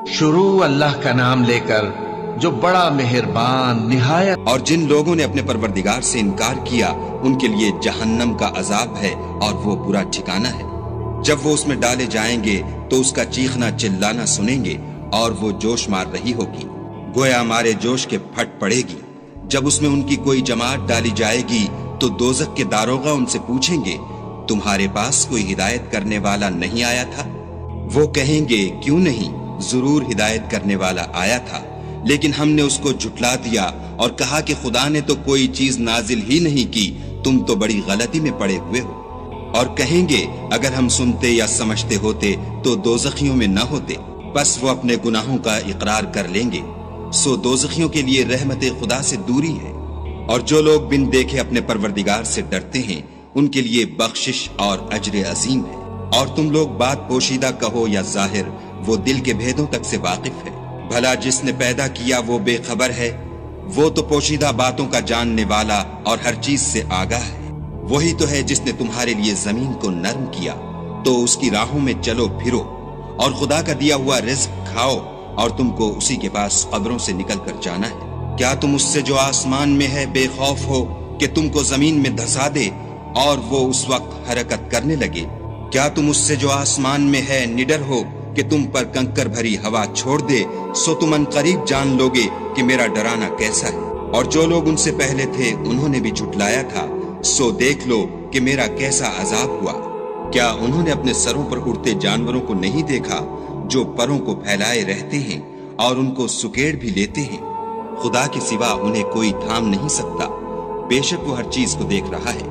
شروع اللہ کا نام لے کر جو بڑا مہربان نہایت۔ اور جن لوگوں نے اپنے پروردگار سے انکار کیا ان کے لیے جہنم کا عذاب ہے اور وہ برا ٹھکانہ ہے۔ جب وہ اس میں ڈالے جائیں گے تو اس کا چیخنا چلانا سنیں گے اور وہ جوش مار رہی ہوگی، گویا مارے جوش کے پھٹ پڑے گی۔ جب اس میں ان کی کوئی جماعت ڈالی جائے گی تو دوزخ کے داروغہ ان سے پوچھیں گے تمہارے پاس کوئی ہدایت کرنے والا نہیں آیا تھا؟ وہ کہیں گے کیوں نہیں، ضرور ہدایت کرنے والا آیا تھا، لیکن ہم نے اس کو جھٹلا دیا اور کہا کہ خدا نے تو کوئی چیز نازل ہی نہیں کی، تم تو بڑی غلطی میں پڑے ہوئے ہو۔ اور کہیں گے اگر ہم سنتے یا سمجھتے ہوتے تو دوزخیوں میں نہ ہوتے، بس وہ اپنے گناہوں کا اقرار کر لیں گے، سو دوزخیوں کے لیے رحمت خدا سے دوری ہے۔ اور جو لوگ بن دیکھے اپنے پروردگار سے ڈرتے ہیں ان کے لیے بخشش اور اجر عظیم ہے۔ اور تم لوگ بات پوشیدہ کہو یا ظاہر، وہ دل کے بھیدوں تک سے واقف ہے۔ بھلا جس نے پیدا کیا وہ بے خبر ہے؟ وہ تو پوشیدہ باتوں کا جاننے والا اور ہر چیز سے آگاہ ہے۔ وہی تو ہے جس نے تمہارے لیے زمین کو نرم کیا تو اس کی راہوں میں چلو پھرو، اور خدا کا دیا ہوا رزق کھاؤ، اور تم کو اسی کے پاس قبروں سے نکل کر جانا ہے۔ کیا تم اس سے جو آسمان میں ہے بے خوف ہو کہ تم کو زمین میں دھسا دے اور وہ اس وقت حرکت کرنے لگے؟ کیا تم اس سے جو آسمان میں ہے نڈر ہو کہ تم پر کنکر بھری ہوا چھوڑ دے؟ سو تم ان قریب جان لوگے کہ میرا ڈرانا کیسا ہے۔ اور جو لوگ ان سے پہلے تھے انہوں نے بھی جھٹلایا تھا، سو دیکھ لو کہ میرا کیسا عذاب ہوا۔ کیا انہوں نے اپنے سروں پر اڑتے جانوروں کو نہیں دیکھا جو پروں کو پھیلائے رہتے ہیں اور ان کو سکیڑ بھی لیتے ہیں؟ خدا کے سوا انہیں کوئی تھام نہیں سکتا، بے شک وہ ہر چیز کو دیکھ رہا ہے۔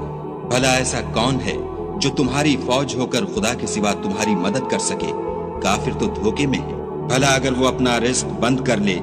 بھلا ایسا کون ہے جو تمہاری فوج ہو کر خدا کے سوا تمہاری مدد کر سکے؟ کافر تو دھوکے میں ہے۔ بھلا اگر وہ اپنا رزق بند کر لے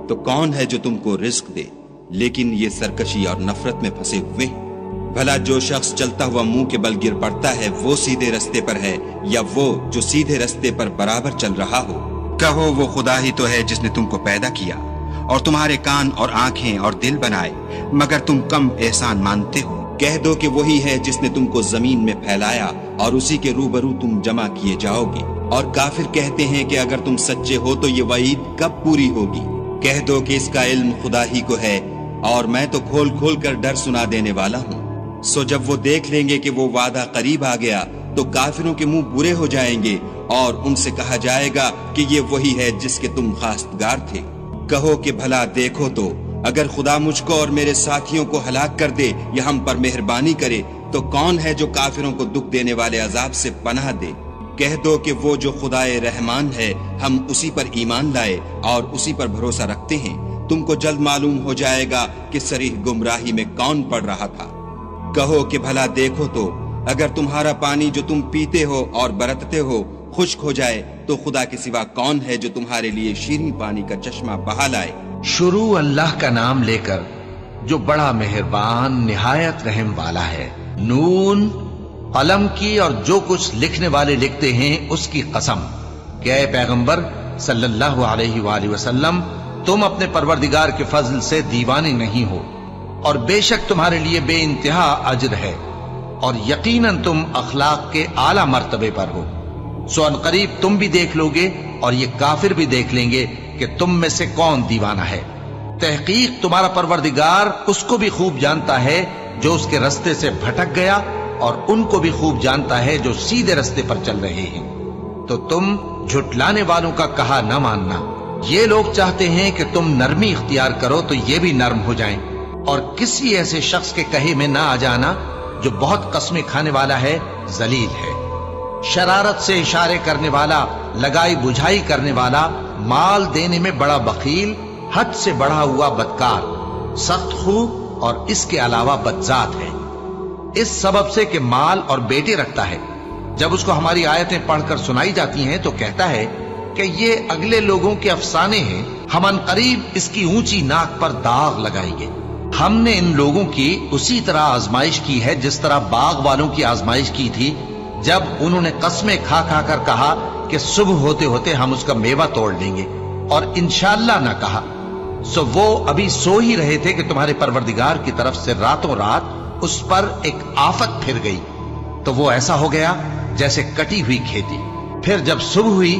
تو کون ہے جو تم کو رزق دے؟ لیکن یہ سرکشی اور نفرت میں پھنسے ہوئے ہیں۔ بھلا جو شخص چلتا ہوا منہ کے بل گر پڑتا ہے وہ سیدھے رستے پر ہے یا وہ جو سیدھے رستے پر برابر چل رہا ہو؟ کہو وہ خدا ہی تو ہے جس نے تم کو پیدا کیا اور تمہارے کان اور آنکھیں اور دل بنائے، مگر تم کم احسان مانتے ہو۔ کہہ دو کہ وہی ہے جس نے تم کو زمین میں پھیلایا اور اسی کے روبرو تم جمع کیے جاؤ گے۔ اور کافر کہتے ہیں کہ اگر تم سچے ہو تو یہ وعید کب پوری ہوگی؟ کہہ دو کہ اس کا علم خدا ہی کو ہے اور میں تو کھول کھول کر ڈر سنا دینے والا ہوں۔ سو جب وہ دیکھ لیں گے کہ وہ وعدہ قریب آ گیا تو کافروں کے منہ برے ہو جائیں گے اور ان سے کہا جائے گا کہ یہ وہی ہے جس کے تم خواستگار تھے۔ کہو کہ بھلا دیکھو تو اگر خدا مجھ کو اور میرے ساتھیوں کو ہلاک کر دے یا ہم پر مہربانی کرے تو کون ہے جو کافروں کو دکھ دینے والے عذاب سے پناہ دے؟ کہہ دو کہ وہ جو خدائے رحمان ہے ہم اسی پر ایمان لائے اور اسی پر بھروسہ رکھتے ہیں۔ تم کو جلد معلوم ہو جائے گا کہ صریح گمراہی میں کون پڑ رہا تھا۔ کہو کہ بھلا دیکھو تو اگر تمہارا پانی جو تم پیتے ہو اور برتتے ہو خشک ہو جائے تو خدا کے سوا کون ہے جو تمہارے لیے شیریں پانی کا چشمہ بہا لائے؟ شروع اللہ کا نام لے کر جو بڑا مہربان نہایت رحم والا ہے۔ نون، قلم کی اور جو کچھ لکھنے والے لکھتے ہیں اس کی قسم کہ اے پیغمبر صلی اللہ علیہ وآلہ وسلم تم اپنے پروردگار کے فضل سے دیوانے نہیں ہو، اور بے شک تمہارے لیے بے انتہا اجر ہے، اور یقیناً تم اخلاق کے اعلیٰ مرتبے پر ہو۔ سو ان قریب تم بھی دیکھ لو گے اور یہ کافر بھی دیکھ لیں گے کہ تم میں سے کون دیوانہ ہے۔ تحقیق تمہارا پروردگار اس کو بھی خوب جانتا ہے جو اس کے رستے سے بھٹک گیا، اور ان کو بھی خوب جانتا ہے جو سیدھے رستے پر چل رہے ہیں۔ تو تم جھٹلانے والوں کا کہا نہ ماننا۔ یہ لوگ چاہتے ہیں کہ تم نرمی اختیار کرو تو یہ بھی نرم ہو جائیں، اور کسی ایسے شخص کے کہے میں نہ آ جانا جو بہت قسمیں کھانے والا ہے، ذلیل ہے، شرارت سے اشارے کرنے والا، لگائی بجھائی کرنے والا، مال دینے میں بڑا بخیل، حد سے بڑھا ہوا بدکار، سخت خو اور اس کے علاوہ بدذات ہے، اس سبب سے کہ مال اور بیٹے رکھتا ہے۔ جب اس کو ہماری آیتیں پڑھ کر سنائی جاتی ہیں تو کہتا ہے کہ یہ اگلے لوگوں کے افسانے ہیں، ہم ان قریب اس کی اونچی ناک پر داغ لگائیں گے۔ ہم نے ان لوگوں کی اسی طرح آزمائش کی ہے جس طرح باغ والوں کی آزمائش کی تھی، جب انہوں نے قسمیں کھا کھا کر کہا کہ صبح ہوتے ہوتے ہم اس کا میوہ توڑ لیں گے، اور انشاءاللہ نہ کہا۔ سو وہ ابھی سو ہی رہے تھے کہ تمہارے پروردگار کی طرف سے راتوں رات اس پر ایک آفت پھر گئی، تو وہ ایسا ہو گیا جیسے کٹی ہوئی کھیتی۔ پھر جب صبح ہوئی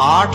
8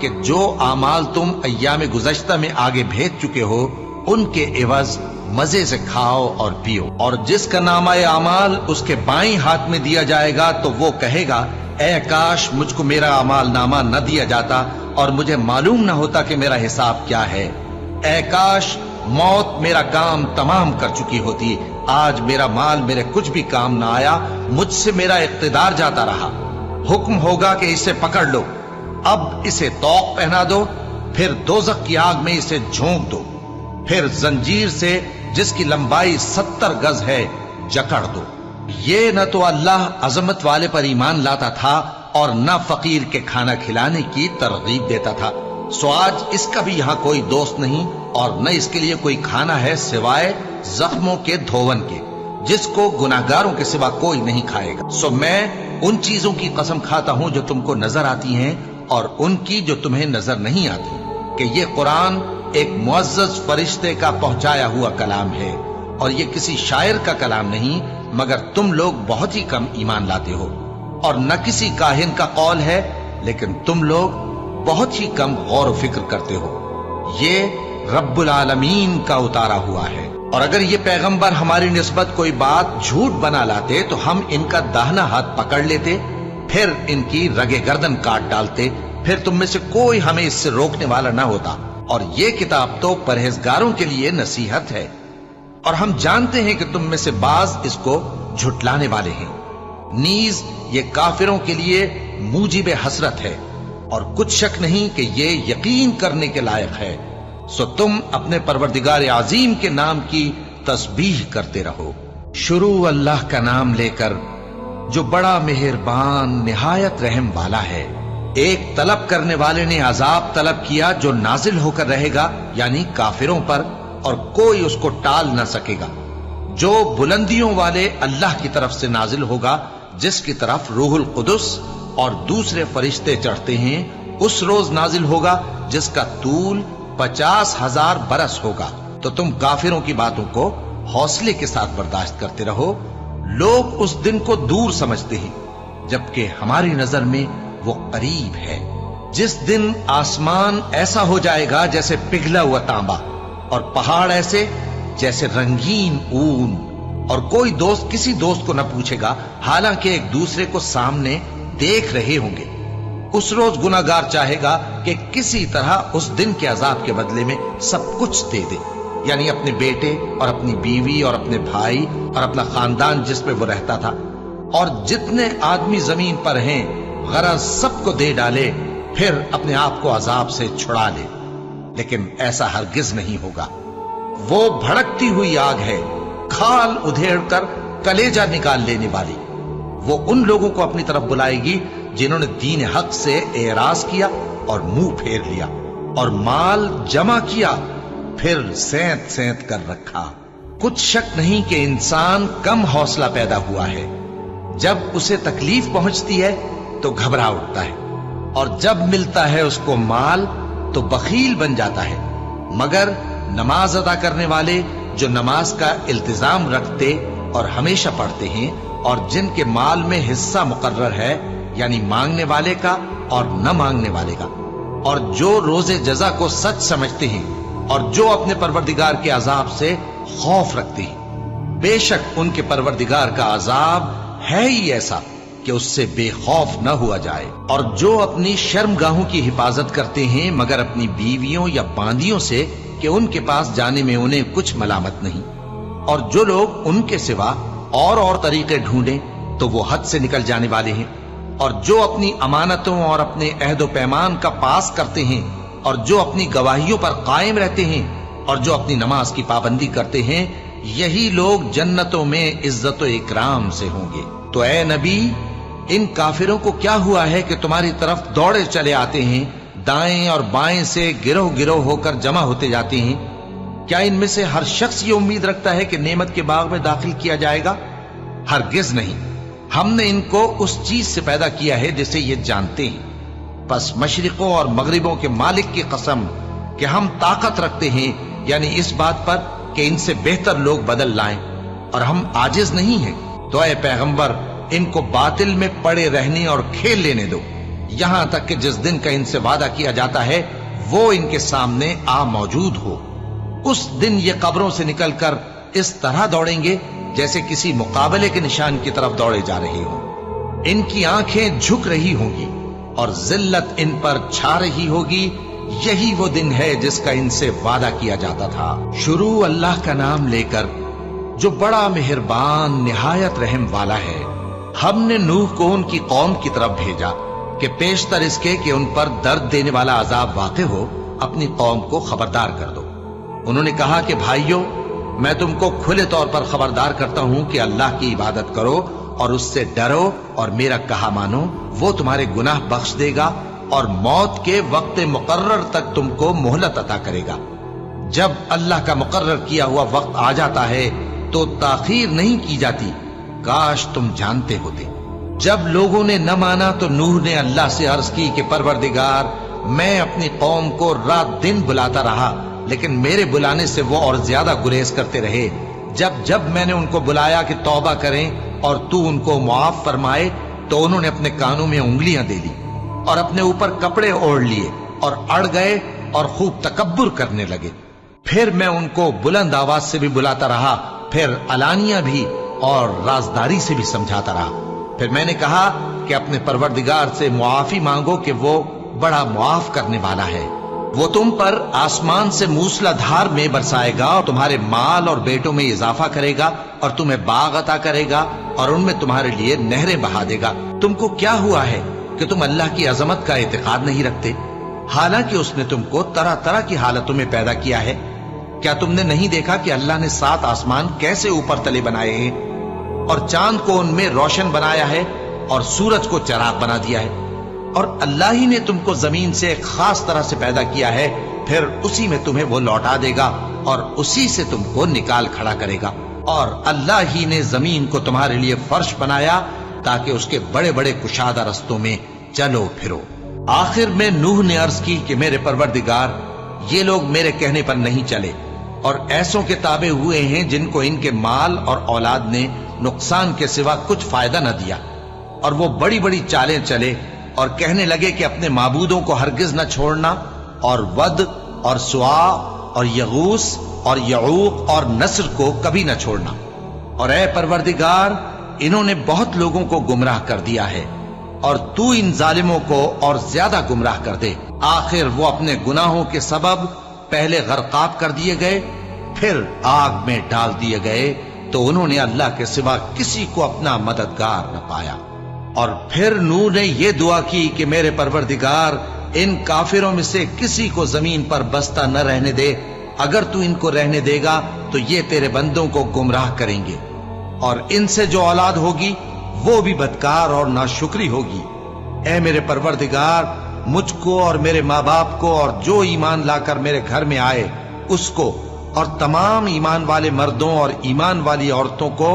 کہ جو اعمال تم ایام گزشتہ میں آگے بھیج چکے ہو ان کے عوض مزے سے کھاؤ اور پیو، اور جس کا نامہ اعمال اس کے بائیں ہاتھ میں دیا جائے گا تو وہ کہے گا اے کاش مجھ کو میرا اعمال نامہ نہ دیا جاتا اور مجھے معلوم نہ ہوتا کہ میرا حساب کیا ہے، اے کاش موت میرا کام تمام کر چکی ہوتی، آج میرا مال میرے کچھ بھی کام نہ آیا، مجھ سے میرا اقتدار جاتا رہا۔ حکم ہوگا کہ اسے پکڑ لو، اب اسے طوق پہنا دو، پھر دوزخ کی آگ میں اسے جھونک دو، پھر زنجیر سے جس کی لمبائی 70 گز ہے جکڑ دو۔ یہ نہ تو اللہ عظمت والے پر ایمان لاتا تھا اور نہ فقیر کے کھانا کھلانے کی ترغیب دیتا تھا، سو آج اس کا بھی یہاں کوئی دوست نہیں اور نہ اس کے لیے کوئی کھانا ہے سوائے زخموں کے دھون کے، جس کو گناہگاروں کے سوا کوئی نہیں کھائے گا۔ سو میں ان چیزوں کی قسم کھاتا ہوں جو تم کو نظر آتی ہیں اور ان کی جو تمہیں نظر نہیں آتی، کہ یہ قرآن ایک معزز فرشتے کا پہنچایا ہوا کلام ہے اور یہ کسی شاعر کا کلام نہیں، مگر تم لوگ بہت ہی کم ایمان لاتے ہو، اور نہ کسی کاہن کا قول ہے لیکن تم لوگ بہت ہی کم غور و فکر کرتے ہو۔ یہ رب العالمین کا اتارا ہوا ہے، اور اگر یہ پیغمبر ہماری نسبت کوئی بات جھوٹ بنا لاتے تو ہم ان کا داہنا ہاتھ پکڑ لیتے، پھر ان کی رگے گردن کاٹ ڈالتے، پھر تم میں سے کوئی ہمیں اس سے روکنے والا نہ ہوتا، اور یہ کتاب تو پرہیزگاروں کے لیے نصیحت ہے، اور ہم جانتے ہیں کہ تم میں سے بعض اس کو جھٹلانے والے ہیں، نیز یہ کافروں کے لیے موجب حسرت ہے، اور کچھ شک نہیں کہ یہ یقین کرنے کے لائق ہے، سو تم اپنے پروردگار عظیم کے نام کی تسبیح کرتے رہو۔ شروع اللہ کا نام لے کر جو بڑا مہربان نہایت رحم والا ہے۔ ایک طلب کرنے والے نے عذاب طلب کیا جو نازل ہو کر رہے گا، یعنی کافروں پر، اور کوئی اس کو ٹال نہ سکے گا، جو بلندیوں والے اللہ کی طرف سے نازل ہوگا، جس کی طرف روح القدس اور دوسرے فرشتے چڑھتے ہیں، اس روز نازل ہوگا جس کا طول 50,000 برس ہوگا۔ تو تم کافروں کی باتوں کو حوصلے کے ساتھ برداشت کرتے رہو، لوگ اس دن کو دور سمجھتے ہیں جبکہ ہماری نظر میں وہ قریب ہے، جس دن آسمان ایسا ہو جائے گا جیسے پگھلا ہوا تانبا، اور پہاڑ ایسے جیسے رنگین اون، اور کوئی دوست کسی دوست کو نہ پوچھے گا حالانکہ ایک دوسرے کو سامنے دیکھ رہے ہوں گے۔ اس روز گناہگار چاہے گا کہ کسی طرح اس دن کے عذاب کے بدلے میں سب کچھ دے دے، یعنی اپنے بیٹے اور اپنی بیوی اور اپنے بھائی اور اپنا خاندان جس میں وہ رہتا تھا، اور جتنے آدمی زمین پر ہیں غرض سب کو دے ڈالے، پھر اپنے آپ کو عذاب سے چھڑا لے، لیکن ایسا ہرگز نہیں ہوگا۔ وہ بھڑکتی ہوئی آگ ہے، کھال ادھیڑ کر کلیجہ نکال لینے والی۔ وہ ان لوگوں کو اپنی طرف بلائے گی جنہوں نے دین حق سے اعراض کیا اور منہ پھیر لیا، اور مال جمع کیا پھر سینت سینت کر رکھا۔ کچھ شک نہیں کہ انسان کم حوصلہ پیدا ہوا ہے، جب اسے تکلیف پہنچتی ہے تو گھبرا اٹھتا ہے، اور جب ملتا ہے اس کو مال تو بخیل بن جاتا ہے، مگر نماز ادا کرنے والے جو نماز کا التزام رکھتے اور ہمیشہ پڑھتے ہیں، اور جن کے مال میں حصہ مقرر ہے، یعنی مانگنے والے کا اور نہ مانگنے والے کا، اور جو روز جزا کو سچ سمجھتے ہیں، اور جو اپنے پروردگار کے عذاب سے خوف رکھتے ہیں، بے شک ان کے پروردگار کا عذاب ہے ہی ایسا کہ اس سے بے خوف نہ ہوا جائے۔ اور جو اپنی شرمگاہوں کی حفاظت کرتے ہیں مگر اپنی بیویوں یا باندیوں سے کہ ان کے پاس جانے میں انہیں کچھ ملامت نہیں، اور جو لوگ ان کے سوا اور طریقے ڈھونڈیں تو وہ حد سے نکل جانے والے ہیں، اور جو اپنی امانتوں اور اپنے عہد و پیمان کا پاس کرتے ہیں، اور جو اپنی گواہیوں پر قائم رہتے ہیں، اور جو اپنی نماز کی پابندی کرتے ہیں، یہی لوگ جنتوں میں عزت و اکرام سے ہوں گے۔ تو اے نبی، ان کافروں کو کیا ہوا ہے کہ تمہاری طرف دوڑے چلے آتے ہیں، دائیں اور بائیں سے گروہ گروہ ہو کر جمع ہوتے جاتے ہیں؟ کیا ان میں سے ہر شخص یہ امید رکھتا ہے کہ نعمت کے باغ میں داخل کیا جائے گا؟ ہرگز نہیں، ہم نے ان کو اس چیز سے پیدا کیا ہے جسے یہ جانتے ہیں۔ پس مشرقوں اور مغربوں کے مالک کی قسم کہ ہم طاقت رکھتے ہیں، یعنی اس بات پر کہ ان سے بہتر لوگ بدل لائیں، اور ہم عاجز نہیں ہیں۔ تو اے پیغمبر، ان کو باطل میں پڑے رہنے اور کھیل لینے دو، یہاں تک کہ جس دن کا ان سے وعدہ کیا جاتا ہے وہ ان کے سامنے آ موجود ہو۔ اس دن یہ قبروں سے نکل کر اس طرح دوڑیں گے جیسے کسی مقابلے کے نشان کی طرف دوڑے جا رہے ہوں۔ ان کی آنکھیں جھک رہی ہوں گی اور ذلت ان پر چھا رہی ہوگی۔ یہی وہ دن ہے جس کا ان سے وعدہ کیا جاتا تھا۔ شروع اللہ کا نام لے کر جو بڑا مہربان نہایت رحم والا ہے۔ ہم نے نوح کو ان کی قوم کی طرف بھیجا کہ پیشتر اس کے کہ ان پر درد دینے والا عذاب واقع ہو اپنی قوم کو خبردار کر دو۔ انہوں نے کہا کہ بھائیو، میں تم کو کھلے طور پر خبردار کرتا ہوں کہ اللہ کی عبادت کرو اور اس سے ڈرو اور میرا کہا مانو، وہ تمہارے گناہ بخش دے گا اور موت کے وقت مقرر تک تم کو مہلت عطا کرے گا۔ جب اللہ کا مقرر کیا ہوا وقت آ جاتا ہے تو تاخیر نہیں کی جاتی، کاش تم جانتے ہوتے۔ جب لوگوں نے نہ مانا تو نوح نے اللہ سے عرض کی کہ پروردگار، میں اپنی قوم کو رات دن بلاتا رہا لیکن میرے بلانے سے وہ اور زیادہ گریز کرتے رہے۔ جب میں نے ان کو بلایا کہ توبہ کریں اور تو ان کو معاف فرمائے تو انہوں نے اپنے کانوں میں انگلیاں دے لی اور اپنے اوپر کپڑے اوڑھ لیے اور اڑ گئے اور خوب تکبر کرنے لگے۔ پھر میں ان کو بلند آواز سے بھی بلاتا رہا، پھر علانیہ بھی اور رازداری سے بھی سمجھاتا رہا۔ پھر میں نے کہا کہ اپنے پروردگار سے معافی مانگو کہ وہ بڑا معاف کرنے والا ہے۔ وہ تم پر آسمان سے موسلا دھار میں برسائے گا اور تمہارے مال اور بیٹوں میں اضافہ کرے گا اور تمہیں باغ عطا کرے گا اور ان میں تمہارے لیے نہریں بہا دے گا۔ تم کو کیا ہوا ہے کہ تم اللہ کی عظمت کا اعتقاد نہیں رکھتے، حالانکہ اس نے تم کو طرح طرح کی حالتوں میں پیدا کیا ہے؟ کیا تم نے نہیں دیکھا کہ اللہ نے 7 آسمان کیسے اوپر تلے بنائے ہیں اور چاند کو ان میں روشن بنایا ہے اور سورج کو چراغ بنا دیا ہے؟ اور اللہ ہی نے تم کو زمین سے ایک خاص طرح سے پیدا کیا ہے، پھر اسی میں تمہیں وہ لوٹا دے گا اور اسی سے تم کو نکال کھڑا کرے گا۔ اور اللہ ہی نے زمین کو تمہارے لیے فرش بنایا تاکہ اس کے بڑے بڑے کشادہ رستوں میں چلو پھرو۔ آخر میں نوح نے عرض کی کہ میرے پروردگار، یہ لوگ میرے کہنے پر نہیں چلے اور ایسوں کے تابع ہوئے ہیں جن کو ان کے مال اور اولاد نے نقصان کے سوا کچھ فائدہ نہ دیا، اور وہ بڑی بڑی چالیں چلے اور کہنے لگے کہ اپنے معبودوں کو ہرگز نہ چھوڑنا، اور ود اور سوا اور یغوس اور یعوق اور نصر کو کبھی نہ چھوڑنا۔ اور اے پروردگار، انہوں نے بہت لوگوں کو گمراہ کر دیا ہے اور تو ان ظالموں کو اور زیادہ گمراہ کر دے۔ آخر وہ اپنے گناہوں کے سبب پہلے غرقاب کر دیے گئے، پھر آگ میں ڈال دیے گئے، تو انہوں نے اللہ کے سوا کسی کو اپنا مددگار نہ پایا۔ اور پھر نوح نے یہ دعا کی کہ میرے پروردگار، ان کافروں میں سے کسی کو زمین پر بستہ نہ رہنے دے، اگر تو ان کو رہنے دے گا تو یہ تیرے بندوں کو گمراہ کریں گے، اور ان سے جو اولاد ہوگی وہ بھی بدکار اور ناشکری ہوگی۔ اے میرے پروردگار، مجھ کو اور میرے ماں باپ کو اور جو ایمان لا کر میرے گھر میں آئے اس کو اور تمام ایمان والے مردوں اور ایمان والی عورتوں کو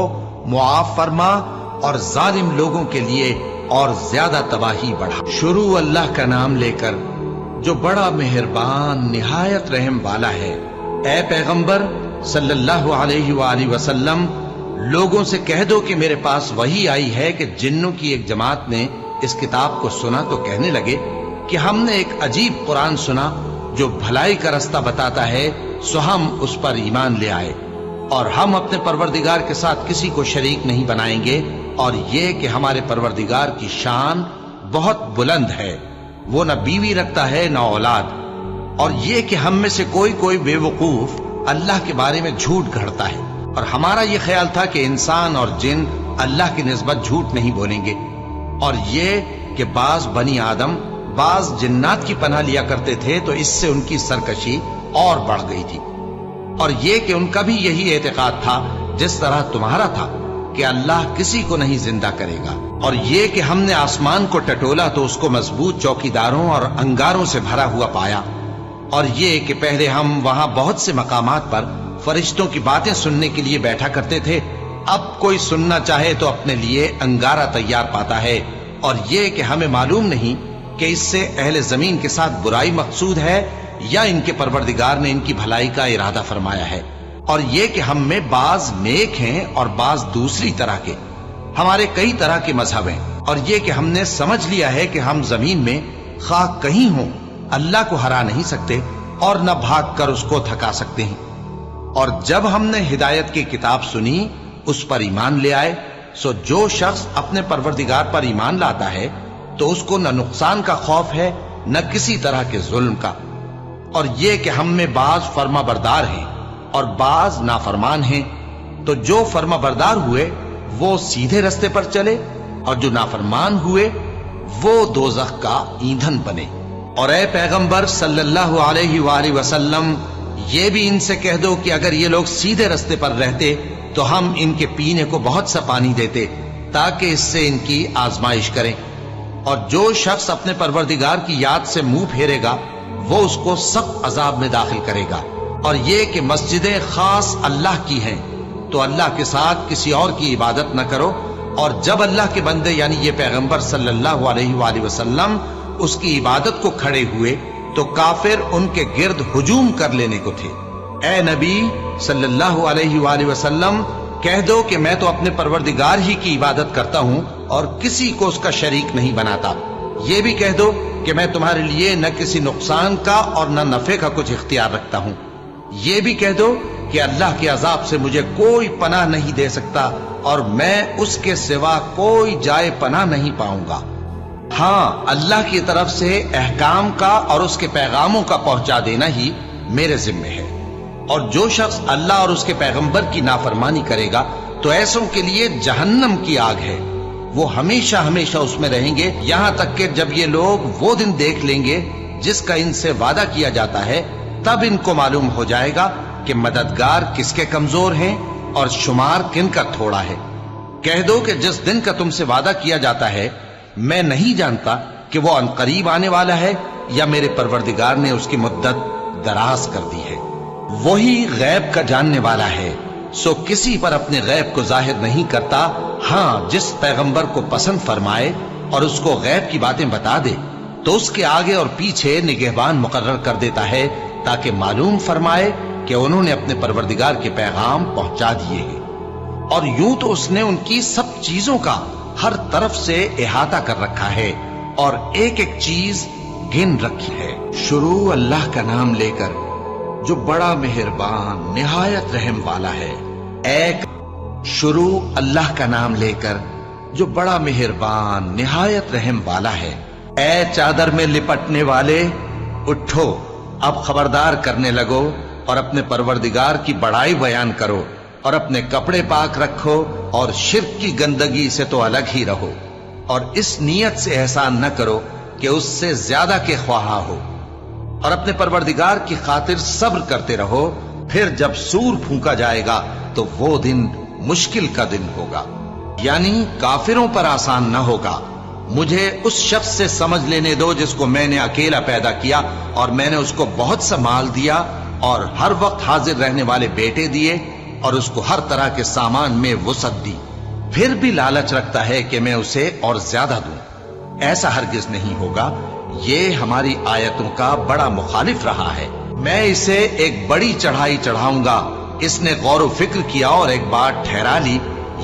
معاف فرما اور ظالم لوگوں کے لیے اور زیادہ تباہی بڑھا۔ شروع اللہ کا نام لے کر جو بڑا مہربان نہایت رحم والا ہے۔ اے پیغمبر صلی اللہ علیہ وآلہ وسلم، لوگوں سے کہہ دو کہ میرے پاس وحی آئی ہے کہ جنوں کی ایک جماعت نے اس کتاب کو سنا تو کہنے لگے کہ ہم نے ایک عجیب قرآن سنا جو بھلائی کا رستہ بتاتا ہے، سو ہم اس پر ایمان لے آئے اور ہم اپنے پروردگار کے ساتھ کسی کو شریک نہیں بنائیں گے، اور یہ کہ ہمارے پروردگار کی شان بہت بلند ہے، وہ نہ بیوی رکھتا ہے نہ اولاد، اور یہ کہ ہم میں سے کوئی بے وقوف اللہ کے بارے میں جھوٹ گھڑتا ہے، اور ہمارا یہ خیال تھا کہ انسان اور جن اللہ کی نسبت جھوٹ نہیں بولیں گے، اور یہ کہ بعض بنی آدم بعض جنات کی پناہ لیا کرتے تھے تو اس سے ان کی سرکشی اور بڑھ گئی تھی، اور یہ کہ ان کا بھی یہی اعتقاد تھا جس طرح تمہارا تھا کہ اللہ کسی کو نہیں زندہ کرے گا، اور یہ کہ ہم نے آسمان کو ٹٹولا تو اس کو مضبوط چوکیداروں اور انگاروں سے بھرا ہوا پایا، اور یہ کہ پہلے ہم وہاں بہت سے مقامات پر فرشتوں کی باتیں سننے کے لیے بیٹھا کرتے تھے، اب کوئی سننا چاہے تو اپنے لیے انگارہ تیار پاتا ہے، اور یہ کہ ہمیں معلوم نہیں کہ اس سے اہل زمین کے ساتھ برائی مقصود ہے یا ان کے پروردگار نے ان کی بھلائی کا ارادہ فرمایا ہے، اور یہ کہ ہم میں بعض نیک ہیں اور بعض دوسری طرح کے، ہمارے کئی طرح کے مذہب ہیں، اور یہ کہ ہم نے سمجھ لیا ہے کہ ہم زمین میں خواہ کہیں ہوں اللہ کو ہرا نہیں سکتے اور نہ بھاگ کر اس کو تھکا سکتے ہیں۔ اور جب ہم نے ہدایت کی کتاب سنی اس پر ایمان لے آئے، سو جو شخص اپنے پروردگار پر ایمان لاتا ہے تو اس کو نہ نقصان کا خوف ہے نہ کسی طرح کے ظلم کا۔ اور یہ کہ ہم میں بعض فرما بردار ہیں اور بعض نافرمان ہیں، تو جو فرما بردار ہوئے وہ سیدھے رستے پر چلے اور جو نافرمان ہوئے وہ دوزخ کا ایندھن بنے۔ اور اے پیغمبر صلی اللہ علیہ وآلہ وسلم، یہ بھی ان سے کہہ دو کہ اگر یہ لوگ سیدھے رستے پر رہتے تو ہم ان کے پینے کو بہت سا پانی دیتے تاکہ اس سے ان کی آزمائش کریں۔ اور جو شخص اپنے پروردگار کی یاد سے منہ پھیرے گا وہ اس کو سخت عذاب میں داخل کرے گا۔ اور یہ کہ مسجدیں خاص اللہ کی ہیں تو اللہ کے ساتھ کسی اور کی عبادت نہ کرو۔ اور جب اللہ کے بندے یعنی یہ پیغمبر صلی اللہ علیہ وآلہ وسلم اس کی عبادت کو کھڑے ہوئے تو کافر ان کے گرد ہجوم کر لینے کو تھے۔ اے نبی صلی اللہ علیہ وآلہ وسلم، کہہ دو کہ میں تو اپنے پروردگار ہی کی عبادت کرتا ہوں اور کسی کو اس کا شریک نہیں بناتا۔ یہ بھی کہہ دو کہ میں تمہارے لیے نہ کسی نقصان کا اور نہ نفع کا کچھ اختیار رکھتا ہوں۔ یہ بھی کہہ دو کہ اللہ کے عذاب سے مجھے کوئی پناہ نہیں دے سکتا اور میں اس کے سوا کوئی جائے پناہ نہیں پاؤں گا۔ ہاں، اللہ کی طرف سے احکام کا اور اس کے پیغاموں کا پہنچا دینا ہی میرے ذمہ ہے۔ اور جو شخص اللہ اور اس کے پیغمبر کی نافرمانی کرے گا تو ایسوں کے لیے جہنم کی آگ ہے، وہ ہمیشہ ہمیشہ اس میں رہیں گے، یہاں تک کہ جب یہ لوگ وہ دن دیکھ لیں گے جس کا ان سے وعدہ کیا جاتا ہے، تب ان کو معلوم ہو جائے گا کہ مددگار کس کے کمزور ہیں اور شمار کن کا تھوڑا ہے۔ کہہ دو کہ جس دن کا تم سے وعدہ کیا جاتا ہے میں نہیں جانتا کہ وہ عنقریب آنے والا ہے یا میرے پروردگار نے اس کی مدت دراز کر دی ہے۔ وہی غیب کا جاننے والا ہے، سو کسی پر اپنے غیب کو ظاہر نہیں کرتا، ہاں جس پیغمبر کو پسند فرمائے اور اس کو غیب کی باتیں بتا دے تو اس کے آگے اور پیچھے نگہبان مقرر کر دیتا ہے تاکہ معلوم فرمائے کہ انہوں نے اپنے پروردگار کے پیغام پہنچا دیے ہیں۔ اور یوں تو اس نے ان کی سب چیزوں کا ہر طرف سے احاطہ کر رکھا ہے اور ایک ایک چیز گن رکھی ہے۔ شروع اللہ کا نام لے کر جو بڑا مہربان نہایت رحم والا ہے۔ شروع اللہ کا نام لے کر جو بڑا مہربان نہایت رحم والا ہے۔ اے چادر میں لپٹنے والے، اٹھو، اب خبردار کرنے لگو اور اپنے پروردگار کی بڑائی بیان کرو اور اپنے کپڑے پاک رکھو اور شرک کی گندگی سے تو الگ ہی رہو، اور اس نیت سے احسان نہ کرو کہ اس سے زیادہ کے خواہاں ہو، اور اپنے پروردگار کی خاطر صبر کرتے رہو، پھر جب سور پھونکا جائے گا تو وہ دن مشکل کا دن ہوگا، یعنی کافروں پر آسان نہ ہوگا۔ مجھے اس شخص سے سمجھ لینے دو جس کو میں نے اکیلا پیدا کیا اور میں نے اس کو بہت سا مال دیا اور ہر وقت حاضر رہنے والے بیٹے دیے اور اس کو ہر طرح کے سامان میں وسعت دی، پھر بھی لالچ رکھتا ہے کہ میں اسے اور زیادہ دوں۔ ایسا ہرگز نہیں ہوگا، یہ ہماری آیتوں کا بڑا مخالف رہا ہے۔ میں اسے ایک بڑی چڑھائی چڑھاؤں گا، اس نے غور و فکر کیا اور ایک بات ٹھہرا لی،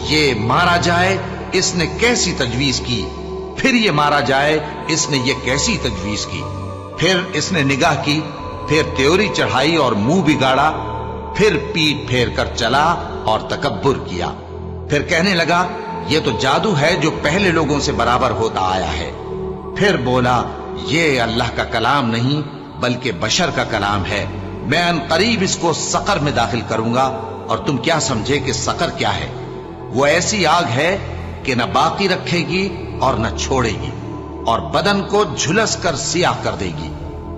یہ مارا جائے، اس نے کیسی تجویز کی، پھر یہ مارا جائے، اس نے یہ کیسی تجویز کی، پھر اس نے نگاہ کی، پھر تیوری چڑھائی اور منہ بگاڑا، پھر پیٹ پھیر کر چلا اور تکبر کیا، پھر کہنے لگا یہ تو جادو ہے جو پہلے لوگوں سے برابر ہوتا آیا ہے، پھر بولا یہ اللہ کا کلام نہیں بلکہ بشر کا کلام ہے، میں ان قریب اس کو سقر میں داخل کروں گا، اور تم کیا سمجھے کہ سقر کیا ہے؟ وہ ایسی آگ ہے کہ نہ باقی رکھے گی اور نہ چھوڑے گی، اور بدن کو جھلس کر سیاہ کر دے گی،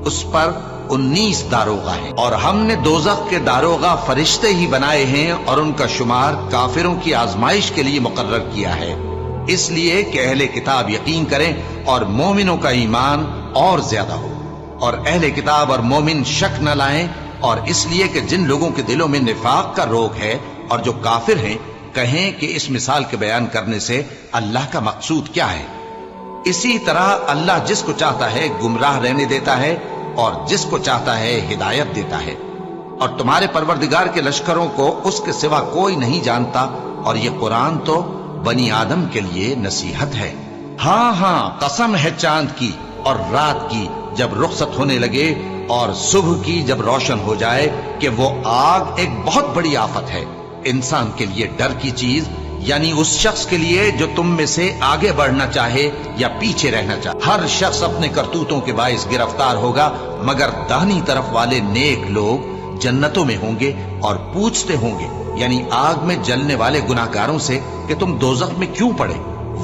اس پر 19 داروغہ ہیں، اور ہم نے دوزخ کے داروغہ فرشتے ہی بنائے ہیں اور ان کا شمار کافروں کی آزمائش کے لیے مقرر کیا ہے، اس لیے کہ اہل کتاب یقین کریں اور مومنوں کا ایمان اور زیادہ ہو، اور اہل کتاب اور مومن شک نہ لائیں، اور اس لیے کہ جن لوگوں کے دلوں میں نفاق کا روگ ہے اور جو کافر ہیں کہیں کہ اس مثال کے بیان کرنے سے اللہ کا مقصود کیا ہے۔ اسی طرح اللہ جس کو چاہتا ہے گمراہ رہنے دیتا ہے اور جس کو چاہتا ہے ہدایت دیتا ہے، اور تمہارے پروردگار کے لشکروں کو اس کے سوا کوئی نہیں جانتا، اور یہ قرآن تو بنی آدم کے لیے نصیحت ہے۔ ہاں ہاں قسم ہے چاند کی اور رات کی جب رخصت ہونے لگے اور صبح کی جب روشن ہو جائے کہ وہ آگ ایک بہت بڑی آفت ہے انسان کے لیے ڈر کی چیز، یعنی اس شخص کے لیے جو تم میں سے آگے بڑھنا چاہے یا پیچھے رہنا چاہے۔ ہر شخص اپنے کرتوتوں کے باعث گرفتار ہوگا، مگر داہنی طرف والے نیک لوگ جنتوں میں ہوں گے اور پوچھتے ہوں گے، یعنی آگ میں جلنے والے گناہگاروں سے کہ تم دوزخ میں کیوں پڑے؟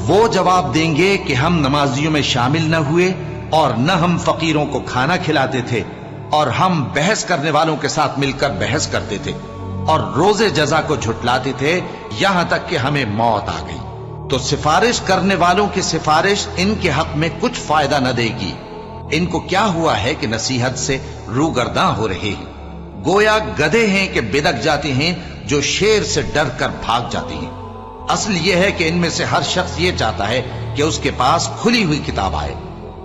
وہ جواب دیں گے کہ ہم نمازیوں میں شامل نہ ہوئے اور نہ ہم فقیروں کو کھانا کھلاتے تھے اور ہم بحث کرنے والوں کے ساتھ مل کر بحث کرتے تھے اور روز جزا کو جھٹلاتے تھے یہاں تک کہ ہمیں موت آ گئی۔ تو سفارش کرنے والوں کی سفارش ان کے حق میں کچھ فائدہ نہ دے گی۔ ان کو کیا ہوا ہے کہ نصیحت سے روگرداں ہو رہے ہیں، گویا گدھے ہیں کہ بدک جاتے ہیں جو شیر سے ڈر کر بھاگ جاتے ہیں۔ اصل یہ ہے کہ ان میں سے ہر شخص یہ چاہتا ہے کہ اس کے پاس کھلی ہوئی کتاب آئے۔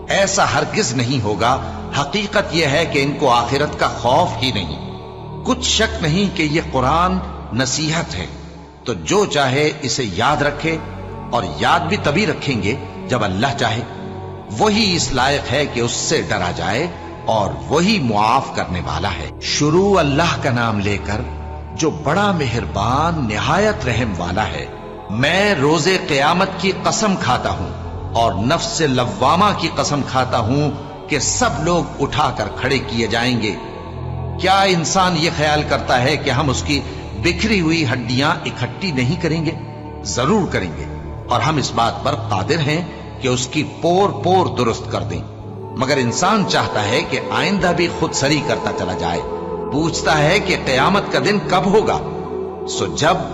ایسا ہرگز نہیں ہوگا۔ حقیقت یہ ہے کہ ان کو آخرت کا خوف ہی نہیں۔ کچھ شک نہیں کہ یہ قرآن نصیحت ہے، تو جو چاہے اسے یاد رکھے، اور یاد بھی تبھی رکھیں گے جب اللہ چاہے۔ وہی اس لائق ہے کہ اس سے ڈرا جائے اور وہی معاف کرنے والا ہے۔ شروع اللہ کا نام لے کر جو بڑا مہربان نہایت رحم والا ہے۔ میں روز قیامت کی قسم کھاتا ہوں اور نفس لوامہ کی قسم کھاتا ہوں کہ سب لوگ اٹھا کر کھڑے کیے جائیں گے۔ کیا انسان یہ خیال کرتا ہے کہ ہم اس کی بکھری ہوئی ہڈیاں اکٹھی نہیں کریں گے؟ ضرور کریں گے، اور ہم اس بات پر قادر ہیں کہ اس کی پور پور درست کر دیں، مگر انسان چاہتا ہے کہ آئندہ بھی خود سری کرتا چلا جائے۔ پوچھتا ہے کہ قیامت کا دن کب ہوگا؟ سو جب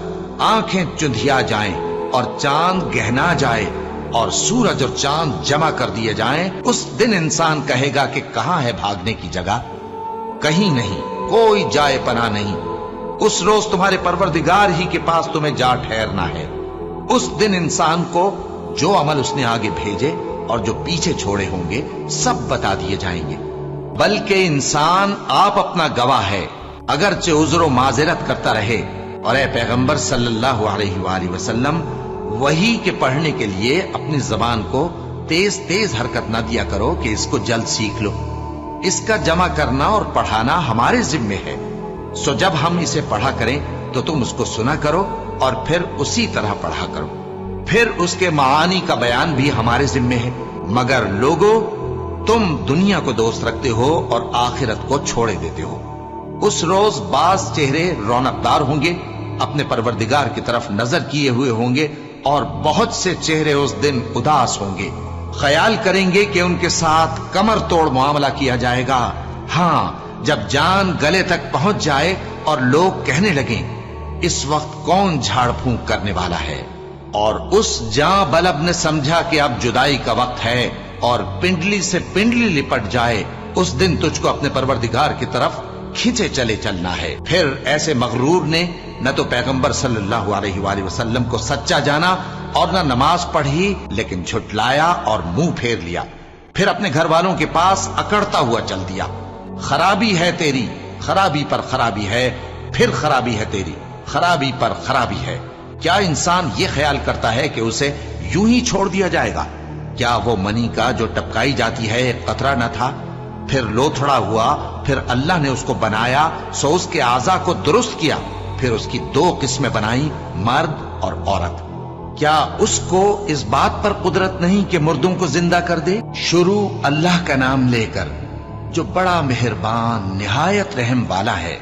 آنکھیں چندھیا جائیں اور چاند گہنا جائے اور سورج اور چاند جمع کر دیے جائیں، اس دن انسان کہے گا کہ کہاں ہے بھاگنے کی جگہ؟ کہیں نہیں، کوئی جائے پناہ نہیں۔ اس روز تمہارے پروردگار ہی کے پاس تمہیں جا ٹھہرنا ہے۔ اس دن انسان کو جو عمل اس نے آگے بھیجے اور جو پیچھے چھوڑے ہوں گے سب بتا دیے جائیں گے۔ بلکہ انسان آپ اپنا گواہ ہے، اگرچہ عذر و معذرت کرتا رہے۔ اور اے پیغمبر صلی اللہ علیہ وآلہ وسلم، وحی کے پڑھنے کے لیے اپنی زبان کو تیز تیز حرکت نہ دیا کرو کہ اس کو جلد سیکھ لو۔ اس کا جمع کرنا اور پڑھانا ہمارے ذمے ہے۔ سو جب ہم اسے پڑھا کریں تو تم اس کو سنا کرو اور پھر اسی طرح پڑھا کرو۔ پھر اس کے معانی کا بیان بھی ہمارے ذمے ہے۔ مگر لوگو، تم دنیا کو دوست رکھتے ہو اور آخرت کو چھوڑے دیتے ہو۔ اس روز بعض چہرے رونقدار ہوں گے، اپنے پروردگار کی طرف نظر کیے ہوئے ہوں گے، اور بہت سے چہرے اس دن اداس ہوں گے، خیال کریں گے کہ ان کے ساتھ کمر توڑ معاملہ کیا جائے گا۔ ہاں، جب جان گلے تک پہنچ جائے اور لوگ کہنے لگیں اس وقت کون جھاڑ پھونک کرنے والا ہے، اور اس جاں بلب نے سمجھا کہ اب جدائی کا وقت ہے اور پنڈلی سے پنڈلی لپٹ جائے، اس دن تجھ کو اپنے پروردگار کی طرف کھینچے چلے چلنا ہے۔ پھر ایسے مغرور نے نہ تو پیغمبر صلی اللہ علیہ وآلہ وسلم کو سچا جانا اور نہ نماز پڑھی، لیکن جھٹلایا اور منہ پھیر لیا، پھر اپنے گھر والوں کے پاس اکڑتا ہوا چل دیا۔ خرابی ہے تیری، خرابی پر خرابی ہے، پھر خرابی ہے تیری، خرابی پر خرابی ہے۔ کیا انسان یہ خیال کرتا ہے کہ اسے یوں ہی چھوڑ دیا جائے گا؟ کیا وہ منی کا جو ٹپکائی جاتی ہے ایک قطرہ نہ تھا، پھر لوتھڑا ہوا، پھر اللہ نے اس کو بنایا، سو اس کے اعضاء کو درست کیا، پھر اس کی دو قسمیں بنائی، مرد اور عورت۔ کیا اس کو اس بات پر قدرت نہیں کہ مردوں کو زندہ کر دے؟ شروع اللہ کا نام لے کر جو بڑا مہربان نہایت رحم والا ہے۔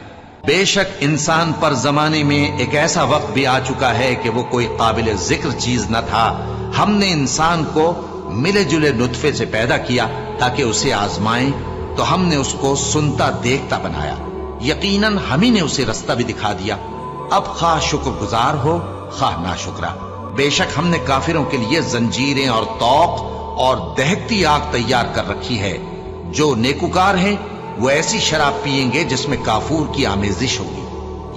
بے شک انسان پر زمانے میں ایک ایسا وقت بھی آ چکا ہے کہ وہ کوئی قابل ذکر چیز نہ تھا۔ ہم نے انسان کو ملے جلے نطفے سے پیدا کیا تاکہ اسے آزمائیں، تو ہم نے اس کو سنتا دیکھتا بنایا، یقیناً ہم ہی نے اسے رستہ بھی دکھا دیا۔ اب خواہ شکر گزار ہو خواہ ناشکرا۔ بے شک ہم نے کافروں کے لیے زنجیریں اور طوق اور دہکتی آگ تیار کر رکھی ہے۔ جو نیکوکار ہیں وہ ایسی شراب پیئیں گے جس میں کافور کی آمیزش ہوگی۔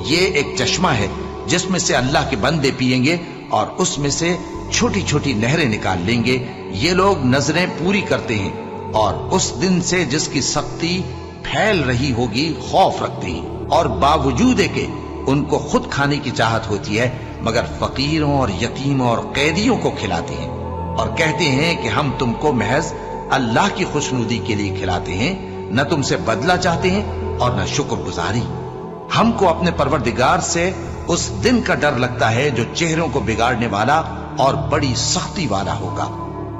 یہ ایک چشمہ ہے جس میں سے اللہ کے بندے پیئیں گے اور اس میں سے چھوٹی چھوٹی نہریں نکال لیں گے۔ یہ لوگ نظریں پوری کرتے ہیں اور اس دن سے جس کی سختی پھیل رہی ہوگی خوف رکھتے ہیں، اور باوجود کہ ان کو خود کھانے کی چاہت ہوتی ہے مگر فقیروں اور یتیموں اور قیدیوں کو کھلاتے ہیں، اور کہتے ہیں کہ ہم تم کو محض اللہ کی خوشنودی کے لیے کھلاتے ہیں، نہ تم سے بدلہ چاہتے ہیں اور نہ شکر گزاری۔ ہم کو اپنے پروردگار سے اس دن کا ڈر لگتا ہے جو چہروں کو بگاڑنے والا اور بڑی سختی والا ہوگا۔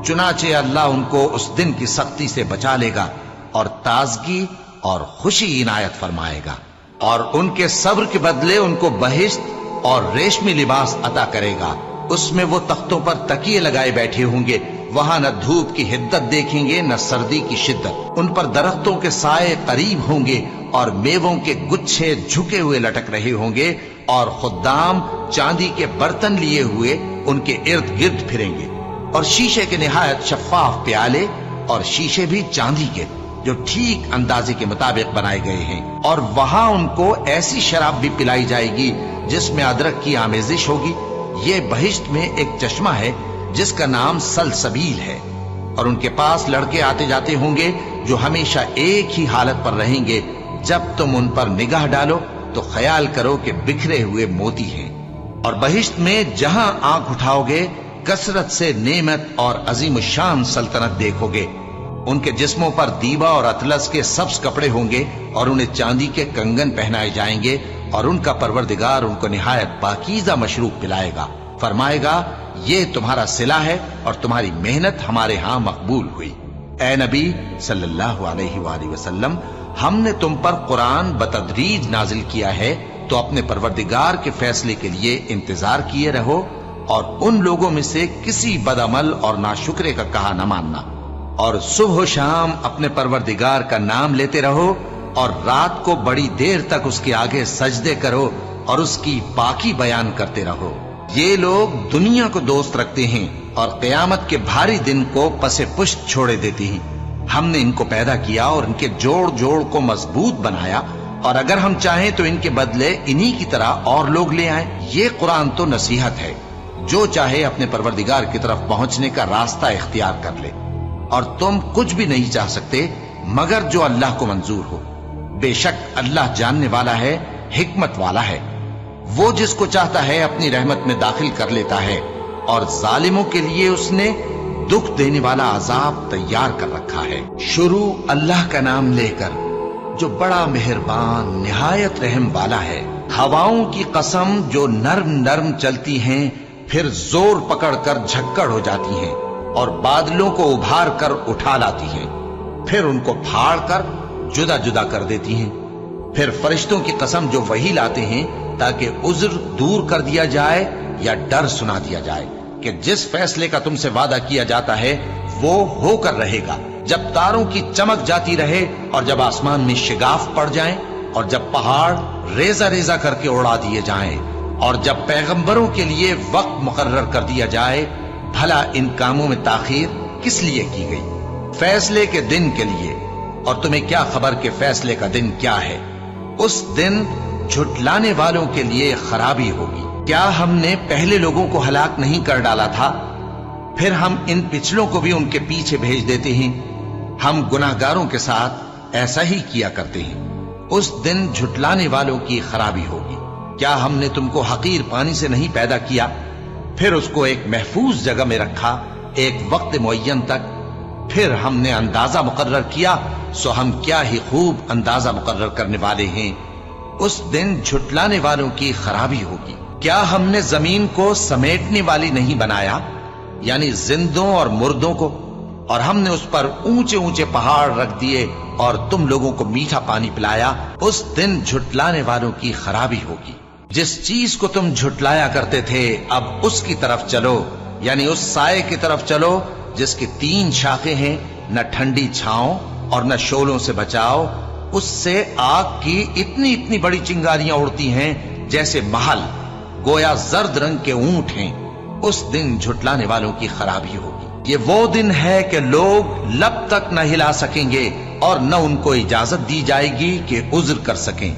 چنانچہ اللہ ان کو اس دن کی سختی سے بچا لے گا اور تازگی اور خوشی عنایت فرمائے گا، اور ان کے صبر کے بدلے ان کو بہشت اور ریشمی لباس عطا کرے گا۔ اس میں وہ تختوں پر تکیے لگائے بیٹھے ہوں گے، وہاں نہ دھوپ کی حدت دیکھیں گے نہ سردی کی شدت۔ ان پر درختوں کے سائے قریب ہوں گے اور میووں کے گچھے جھکے ہوئے لٹک رہے ہوں گے، اور خدام چاندی کے برتن لیے ہوئے ان کے ارد گرد پھریں گے، اور شیشے کے نہایت شفاف پیالے اور شیشے بھی چاندی کے جو ٹھیک اندازے کے مطابق بنائے گئے ہیں۔ اور وہاں ان کو ایسی شراب بھی پلائی جائے گی جس میں ادرک کی آمیزش ہوگی۔ یہ بہشت میں ایک چشمہ ہے جس کا نام سلسبیل ہے، اور ان کے پاس لڑکے آتے جاتے ہوں گے جو ہمیشہ ایک ہی حالت پر رہیں گے۔ جب تم ان پر نگاہ ڈالو تو خیال کرو کہ بکھرے ہوئے موتی ہیں۔ اور بہشت میں جہاں آنکھ اٹھاؤ گے کثرت سے نعمت اور عظیم الشان سلطنت دیکھو گے۔ ان کے جسموں پر دیبا اور اطلس کے سبز کپڑے ہوں گے، اور انہیں چاندی کے کنگن پہنائے جائیں گے، اور ان کا پروردگار ان کو نہایت پاکیزہ مشروب پلائے گا، فرمائے گا یہ تمہارا صلہ ہے اور تمہاری محنت ہمارے ہاں مقبول ہوئی۔ اے نبی صلی اللہ علیہ وآلہ وسلم، ہم نے تم پر قرآن بتدریج نازل کیا ہے، تو اپنے پروردگار کے فیصلے کے لیے انتظار کیے رہو، اور ان لوگوں میں سے کسی بدعمل اور ناشکرے کا کہا نہ ماننا، اور صبح و شام اپنے پروردگار کا نام لیتے رہو، اور رات کو بڑی دیر تک اس کے آگے سجدے کرو اور اس کی پاکی بیان کرتے رہو۔ یہ لوگ دنیا کو دوست رکھتے ہیں اور قیامت کے بھاری دن کو پس پشت چھوڑے دیتے ہیں۔ ہم نے ان کو پیدا کیا اور ان کے جوڑ جوڑ کو مضبوط بنایا، اور اگر ہم چاہیں تو ان کے بدلے انہی کی طرح اور لوگ لے آئیں۔ یہ قرآن تو نصیحت ہے، جو چاہے اپنے پروردگار کی طرف پہنچنے کا راستہ اختیار کر لے، اور تم کچھ بھی نہیں چاہ سکتے مگر جو اللہ کو منظور ہو۔ بے شک اللہ جاننے والا ہے، حکمت والا ہے۔ وہ جس کو چاہتا ہے اپنی رحمت میں داخل کر لیتا ہے، اور ظالموں کے لیے اس نے دکھ دینے والا عذاب تیار کر رکھا ہے۔ شروع اللہ کا نام لے کر جو بڑا مہربان نہایت رحم والا ہے۔ ہواؤں کی قسم جو نرم نرم چلتی ہیں پھر زور پکڑ کر جھکڑ ہو جاتی ہیں، اور بادلوں کو ابھار کر اٹھا لاتی ہیں، پھر ان کو پھاڑ کر جدا جدا کر دیتی ہیں۔ پھر فرشتوں کی قسم جو وحی لاتے ہیں تاکہ عذر دور کر دیا جائے یا ڈر سنا دیا جائے کہ جس فیصلے کا تم سے وعدہ کیا جاتا ہے وہ ہو کر رہے گا، جب تاروں کی چمک جاتی رہے، اور جب آسمان میں شگاف پڑ جائیں، اور جب پہاڑ ریزہ ریزہ کر کے اڑا دیے جائیں، اور جب پیغمبروں کے لیے وقت مقرر کر دیا جائے۔ بھلا ان کاموں میں تاخیر کس لیے کی گئی؟ فیصلے کے دن کے لیے، اور تمہیں کیا خبر کہ فیصلے کا دن کیا ہے؟ اس دن جھٹلانے والوں کے لیے خرابی ہوگی۔ کیا ہم نے پہلے لوگوں کو ہلاک نہیں کر ڈالا تھا؟ پھر ہم ان پچھلوں کو بھی ان کے پیچھے بھیج دیتے ہیں۔ ہم گناہگاروں کے ساتھ ایسا ہی کیا کرتے ہیں۔ اس دن جھٹلانے والوں کی خرابی ہوگی۔ کیا ہم نے تم کو حقیر پانی سے نہیں پیدا کیا، پھر اس کو ایک محفوظ جگہ میں رکھا ایک وقت معین تک، پھر ہم نے اندازہ مقرر کیا، سو ہم کیا ہی خوب اندازہ مقرر کرنے والے ہیں۔ اس دن جھٹلانے والوں کی خرابی ہوگی۔ کیا ہم نے زمین کو سمیٹنے والی نہیں بنایا، یعنی زندوں اور مردوں کو، اور ہم نے اس پر اونچے اونچے پہاڑ رکھ دیے اور تم لوگوں کو میٹھا پانی پلایا۔ اس دن جھٹلانے والوں کی خرابی ہوگی۔ جس چیز کو تم جھٹلایا کرتے تھے اب اس کی طرف چلو، یعنی اس سائے کی طرف چلو جس کی 3 شاخیں ہیں، نہ ٹھنڈی چھاؤں اور نہ شعلوں سے بچاؤ۔ اس سے آگ کی اتنی اتنی بڑی چنگاریاں اڑتی ہیں جیسے محل، گویا زرد رنگ کے اونٹ ہیں۔ اس دن جھٹلانے والوں کی خرابی ہوگی۔ یہ وہ دن ہے کہ لوگ لب تک نہ ہلا سکیں گے اور نہ ان کو اجازت دی جائے گی کہ عذر کر سکیں۔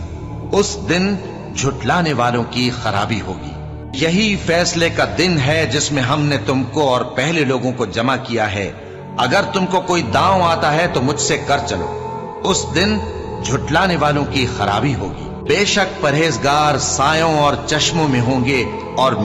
اس دن جھٹلانے والوں کی خرابی ہوگی۔ یہی فیصلے کا دن ہے جس میں ہم نے تم کو اور پہلے لوگوں کو جمع کیا ہے۔ اگر تم کو کوئی داؤں آتا ہے تو مجھ سے کر چلو۔ اس دن جھٹلانے والوں کی خرابی ہوگی۔ بے شک پرہیزگار سایوں اور چشموں میں ہوں گے اور